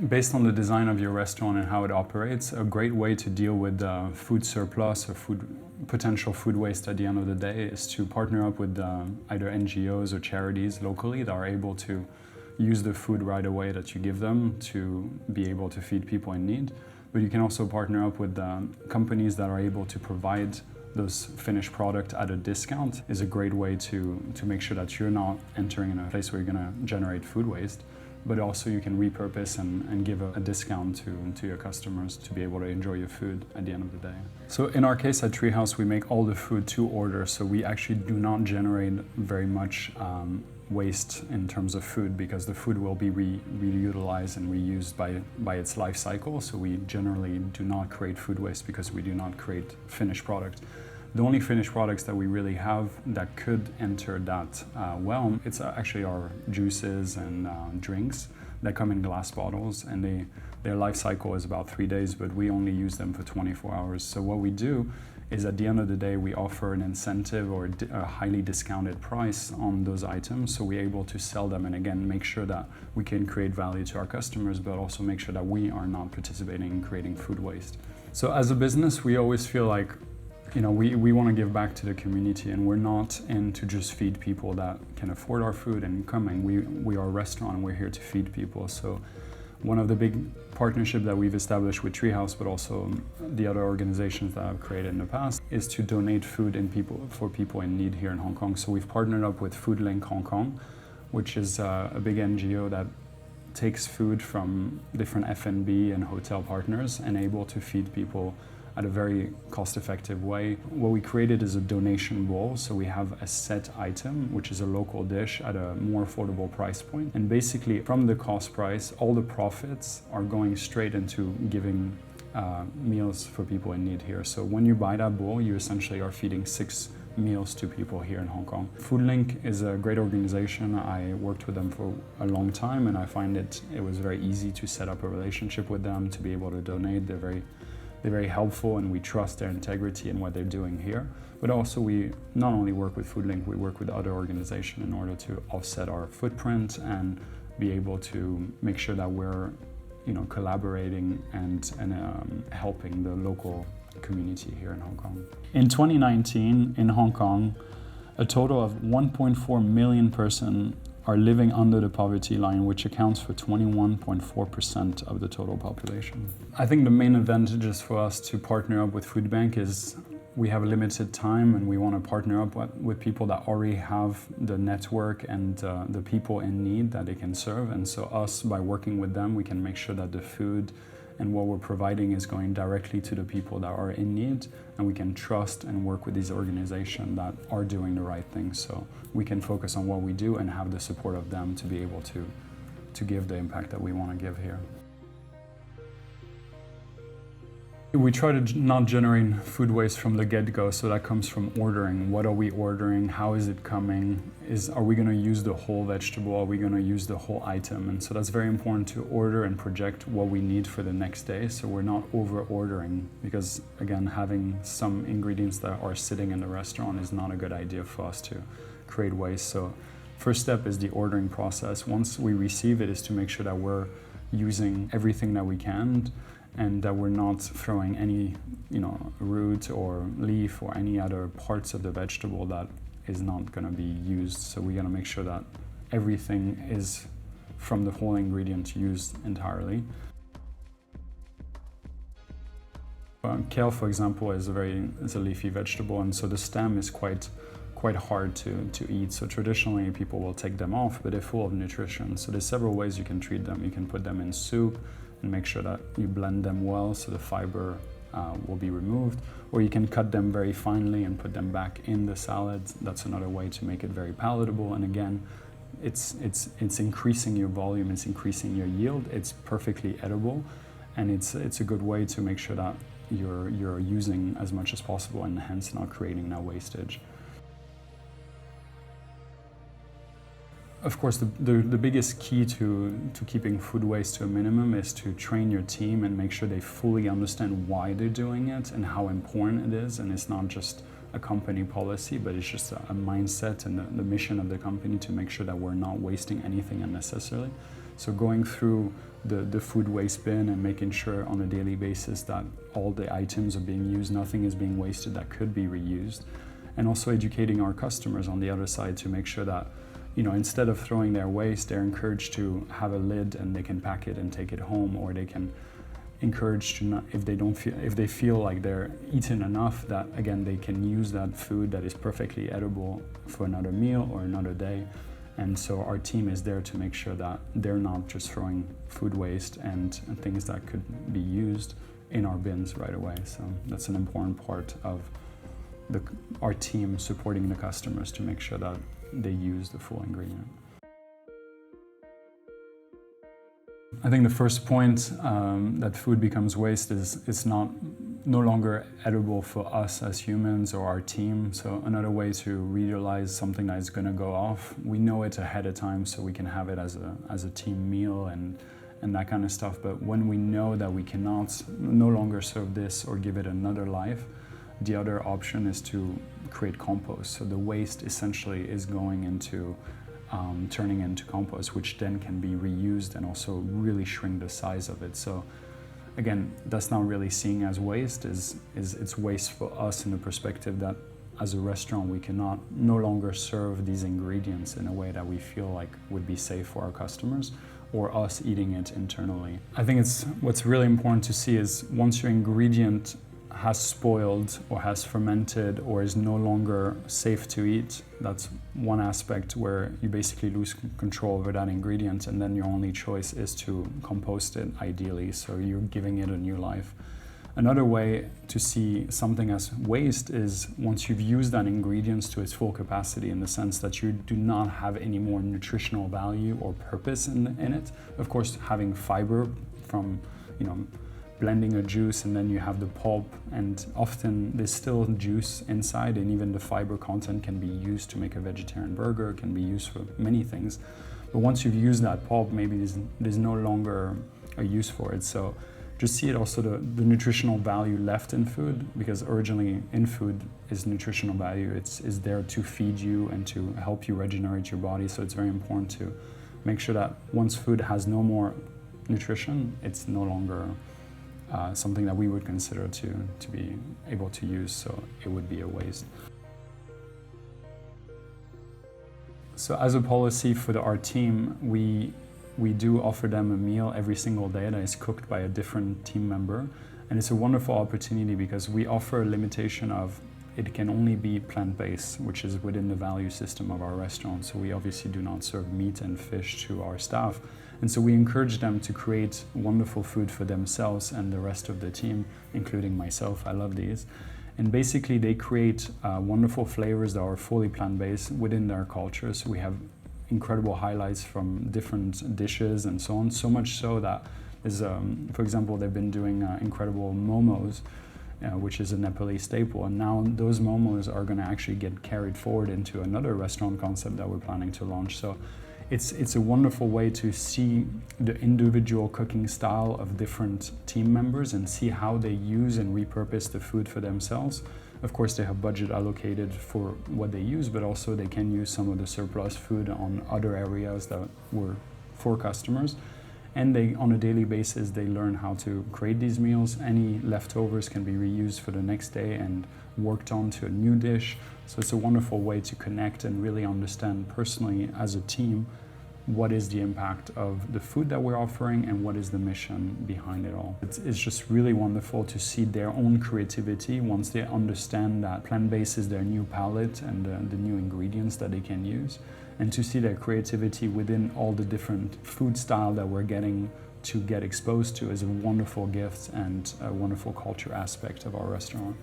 Based on the design of your restaurant and how it operates, a great way to deal with food surplus or potential food waste at the end of the day is to partner up with either NGOs or charities locally that are able to use the food right away that you give them to be able to feed people in need. But you can also partner up with companies that are able to provide those finished product at a discount. Is a great way to make sure that you're not entering in a place where you're going to generate food waste, but also you can repurpose and give a discount to your customers to be able to enjoy your food at the end of the day. So in our case at Treehouse, we make all the food to order, so we actually do not generate very much waste in terms of food, because the food will be reutilized and reused by its life cycle. So we generally do not create food waste because we do not create finished product. The only finished products that we really have that could enter that realm, it's actually our juices and drinks that come in glass bottles, and their life cycle is about 3 days, but we only use them for 24 hours. So what we do is at the end of the day, we offer an incentive or a highly discounted price on those items, so we're able to sell them and again make sure that we can create value to our customers, but also make sure that we are not participating in creating food waste. So as a business, we always feel like, we want to give back to the community, and we're not in to just feed people that can afford our food and come in. We are a restaurant and we're here to feed people. So one of the big partnerships that we've established with Treehouse, but also the other organizations that I've created in the past, is to donate food for people in need here in Hong Kong. So we've partnered up with FoodLink Hong Kong, which is a big NGO that takes food from different F&B and hotel partners and able to feed people at a very cost-effective way. What we created is a donation bowl, so we have a set item, which is a local dish at a more affordable price point. And basically, from the cost price, all the profits are going straight into giving meals for people in need here. So when you buy that bowl, you essentially are feeding 6 meals to people here in Hong Kong. FoodLink is a great organization. I worked with them for a long time, and I find it was very easy to set up a relationship with them, to be able to donate. They're very helpful, and we trust their integrity in what they're doing here. But also we not only work with FoodLink, we work with other organizations in order to offset our footprint and be able to make sure that we're collaborating and helping the local community here in Hong Kong. In 2019, in Hong Kong, a total of 1.4 million persons are living under the poverty line, which accounts for 21.4% of the total population. I think the main advantages for us to partner up with Food Bank is we have a limited time, and we want to partner up with people that already have the network and the people in need that they can serve. And so us, by working with them, we can make sure that the food and what we're providing is going directly to the people that are in need, and we can trust and work with these organizations that are doing the right thing. So we can focus on what we do and have the support of them to be able to give the impact that we want to give here. We try to not generate food waste from the get-go, so that comes from ordering. What are we ordering? How is it coming? Are we going to use the whole vegetable? Are we going to use the whole item? And so that's very important to order and project what we need for the next day, so we're not over-ordering, because again, having some ingredients that are sitting in the restaurant is not a good idea for us to create waste. So first step is the ordering process. Once we receive it, is to make sure that we're using everything that we can, and that we're not throwing any root or leaf or any other parts of the vegetable that is not going to be used. So we're going to make sure that everything is from the whole ingredient used entirely. Kale, for example, is a leafy vegetable, and so the stem is quite hard to eat. So traditionally people will take them off, but they're full of nutrition. So there's several ways you can treat them. You can put them in soup and make sure that you blend them well so the fiber will be removed, or you can cut them very finely and put them back in the salad. That's another way to make it very palatable. And again, it's increasing your volume, it's increasing your yield, it's perfectly edible, and it's a good way to make sure that you're using as much as possible and hence not creating that wastage. Of course, the biggest key to keeping food waste to a minimum is to train your team and make sure they fully understand why they're doing it and how important it is. And it's not just a company policy, but it's just a mindset and the mission of the company to make sure that we're not wasting anything unnecessarily. So going through the food waste bin and making sure on a daily basis that all the items are being used, nothing is being wasted that could be reused. And also educating our customers on the other side to make sure that, instead of throwing their waste, they're encouraged to have a lid and they can pack it and take it home, or they can encourage to not, if they feel like they're eaten enough, that again they can use that food that is perfectly edible for another meal or another day. And so our team is there to make sure that they're not just throwing food waste and things that could be used in our bins right away. So that's an important part of our team supporting the customers to make sure that they use the full ingredient. I think the first point that food becomes waste is it's no longer edible for us as humans or our team. So another way to realize something that is going to go off, we know it ahead of time so we can have it as a team meal and that kind of stuff. But when we know that we cannot no longer serve this or give it another life, the other option is to create compost. So the waste essentially is going into turning into compost, which then can be reused and also really shrink the size of it. So again, that's not really seen as waste, it's waste for us in the perspective that as a restaurant we cannot no longer serve these ingredients in a way that we feel like would be safe for our customers or us eating it internally. I think what's really important to see is once your ingredient has spoiled or has fermented or is no longer safe to eat, that's one aspect where you basically lose control over that ingredient, and then your only choice is to compost it ideally, so you're giving it a new life. Another way to see something as waste is once you've used that ingredient to its full capacity, in the sense that you do not have any more nutritional value or purpose in it. Of course, having fiber from blending a juice, and then you have the pulp, and often there's still juice inside, and even the fiber content can be used to make a vegetarian burger, can be used for many things. But once you've used that pulp, maybe there's no longer a use for it. So just see it also the nutritional value left in food, because originally in food is nutritional value. It's there to feed you and to help you regenerate your body. So it's very important to make sure that once food has no more nutrition, it's no longer something that we would consider to be able to use, so it would be a waste. So as a policy for our team, we do offer them a meal every single day that is cooked by a different team member, and it's a wonderful opportunity because we offer a limitation of it can only be plant-based, which is within the value system of our restaurant. So we obviously do not serve meat and fish to our staff. And so we encourage them to create wonderful food for themselves and the rest of the team, including myself. I love these. And basically they create wonderful flavors that are fully plant-based within their culture. So we have incredible highlights from different dishes and so on. So much so that for example, they've been doing incredible momos, which is a Nepalese staple. And now those momos are going to actually get carried forward into another restaurant concept that we're planning to launch. So it's a wonderful way to see the individual cooking style of different team members and see how they use and repurpose the food for themselves. Of course, they have budget allocated for what they use, but also they can use some of the surplus food on other areas that were for customers. And on a daily basis, they learn how to create these meals. Any leftovers can be reused for the next day and worked on to a new dish. So it's a wonderful way to connect and really understand personally as a team what is the impact of the food that we're offering and what is the mission behind it all. It's just really wonderful to see their own creativity once they understand that plant-based is their new palette and the new ingredients that they can use, and to see their creativity within all the different food style that we're getting to get exposed to is a wonderful gift and a wonderful culture aspect of our restaurant.